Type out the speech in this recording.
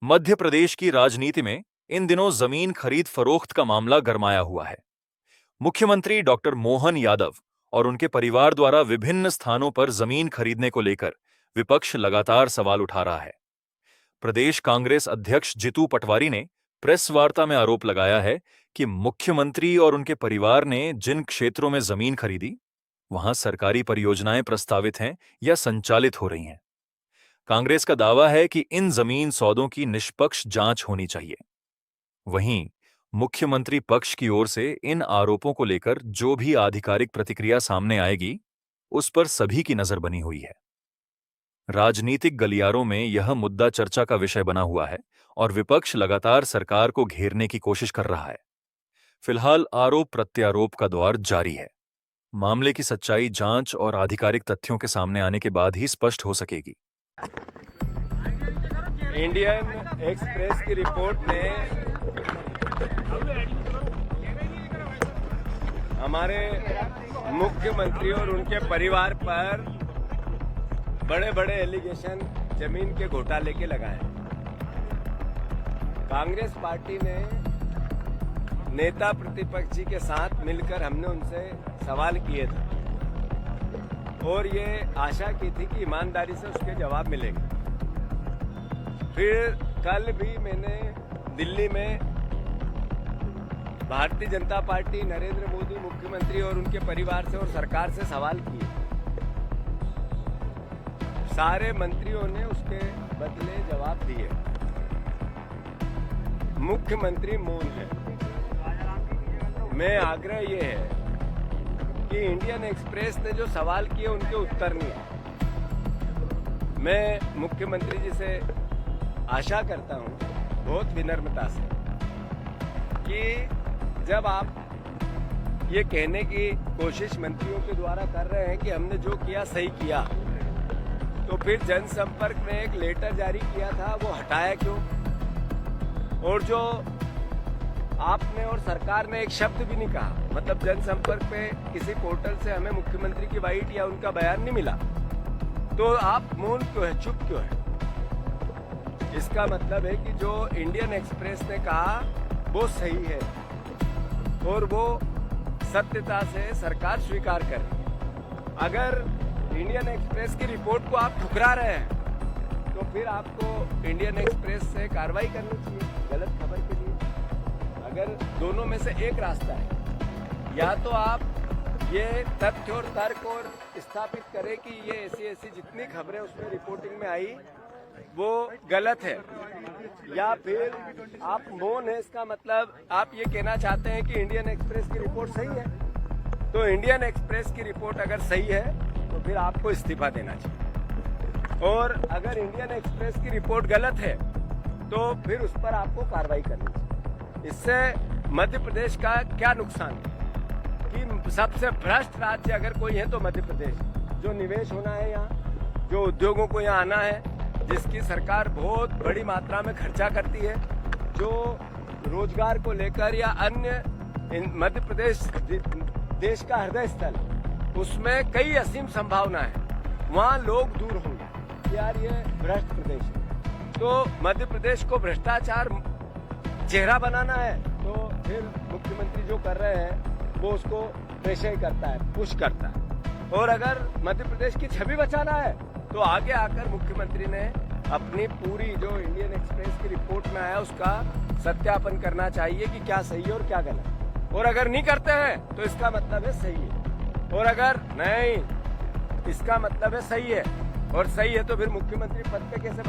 मध्य प्रदेश की राजनीति में इन दिनों जमीन खरीद फरोख्त का मामला गरमाया हुआ है। मुख्यमंत्री डॉक्टर मोहन यादव और उनके परिवार द्वारा विभिन्न स्थानों पर जमीन खरीदने को लेकर विपक्ष लगातार सवाल उठा रहा है। प्रदेश कांग्रेस अध्यक्ष जितू पटवारी ने प्रेस वार्ता में आरोप लगाया है कि मुख्यमंत्री और उनके परिवार ने जिन क्षेत्रों में जमीन खरीदी, वहां सरकारी परियोजनाएं प्रस्तावित हैं या संचालित हो रही हैं। कांग्रेस का दावा है कि इन जमीन सौदों की निष्पक्ष जांच होनी चाहिए। वहीं मुख्यमंत्री पक्ष की ओर से इन आरोपों को लेकर जो भी आधिकारिक प्रतिक्रिया सामने आएगी, उस पर सभी की नजर बनी हुई है। राजनीतिक गलियारों में यह मुद्दा चर्चा का विषय बना हुआ है और विपक्ष लगातार सरकार को घेरने की कोशिश कर रहा है। फिलहाल आरोप प्रत्यारोप का दौर जारी है। मामले की सच्चाई जांच और आधिकारिक तथ्यों के सामने आने के बाद ही स्पष्ट हो सकेगी। इंडियन एक्सप्रेस की रिपोर्ट ने हमारे मुख्यमंत्री और उनके परिवार पर बड़े बड़े एलिगेशन जमीन के घोटाले के लगाए। कांग्रेस पार्टी ने नेता प्रतिपक्ष जी के साथ मिलकर हमने उनसे सवाल किए थे और ये आशा की थी कि ईमानदारी से उसके जवाब मिलेंगे। फिर कल भी मैंने दिल्ली में भारतीय जनता पार्टी, नरेंद्र मोदी मुख्यमंत्री और उनके परिवार से और सरकार से सवाल किए। सारे मंत्रियों ने उसके बदले जवाब दिए। मुख्यमंत्री मौन है। मैं आग्रह ये है कि इंडियन एक्सप्रेस ने जो सवाल किए उनके उत्तर नहीं है। मैं मुख्यमंत्री जी से आशा करता हूं बहुत विनम्रता से कि जब आप ये कहने की कोशिश मंत्रियों के द्वारा कर रहे हैं कि हमने जो किया सही किया, तो फिर जनसंपर्क में एक लेटर जारी किया था, वो हटाया क्यों? और जो आपने और सरकार ने एक शब्द भी नहीं कहा, मतलब जनसंपर्क पे किसी पोर्टल से हमें मुख्यमंत्री की बाइट या उनका बयान नहीं मिला, तो आप मौन क्यों है, चुप क्यों है? इसका मतलब है कि जो इंडियन एक्सप्रेस ने कहा वो सही है और वो सत्यता से सरकार स्वीकार कर रही है। अगर इंडियन एक्सप्रेस की रिपोर्ट को आप ठुकरा रहे हैं तो फिर आपको इंडियन एक्सप्रेस से कार्रवाई करनी चाहिए गलत खबर के लिए। अगर दोनों में से एक रास्ता है, या तो आप ये तथ्य और तर्क और स्थापित करें कि ये ऐसी जितनी खबरें उसमें रिपोर्टिंग में आई वो गलत है, या फिर आप मौन है, इसका मतलब आप ये कहना चाहते हैं कि इंडियन एक्सप्रेस की रिपोर्ट सही है। तो इंडियन एक्सप्रेस की रिपोर्ट अगर सही है तो फिर आपको इस्तीफा देना चाहिए, और अगर इंडियन एक्सप्रेस की रिपोर्ट गलत है तो फिर उस पर आपको कार्रवाई करनी चाहिए। इससे मध्य प्रदेश का क्या नुकसान है कि सबसे भ्रष्ट राज्य अगर कोई है तो मध्य प्रदेश, जो निवेश होना है यहाँ, जो उद्योगों को यहाँ आना है, जिसकी सरकार बहुत बड़ी मात्रा में खर्चा करती है, जो रोजगार को लेकर या अन्य मध्य प्रदेश देश का हृदय स्थल, उसमें कई असीम संभावना है। वहाँ लोग दूर होंगे, यार ये भ्रष्ट प्रदेश है। तो मध्य प्रदेश को भ्रष्टाचार चेहरा बनाना है तो फिर मुख्यमंत्री जो कर रहे हैं वो उसको प्रेशर करता है, पुश करता है। और अगर मध्य प्रदेश की छवि बचाना है तो आगे आकर मुख्यमंत्री ने अपनी पूरी जो इंडियन एक्सप्रेस की रिपोर्ट में आया उसका सत्यापन करना चाहिए कि क्या सही है और क्या गलत। और अगर नहीं करते हैं तो इसका मतलब है सही है, और अगर नहीं इसका मतलब है सही है, और सही है तो फिर मुख्यमंत्री पद पे कैसे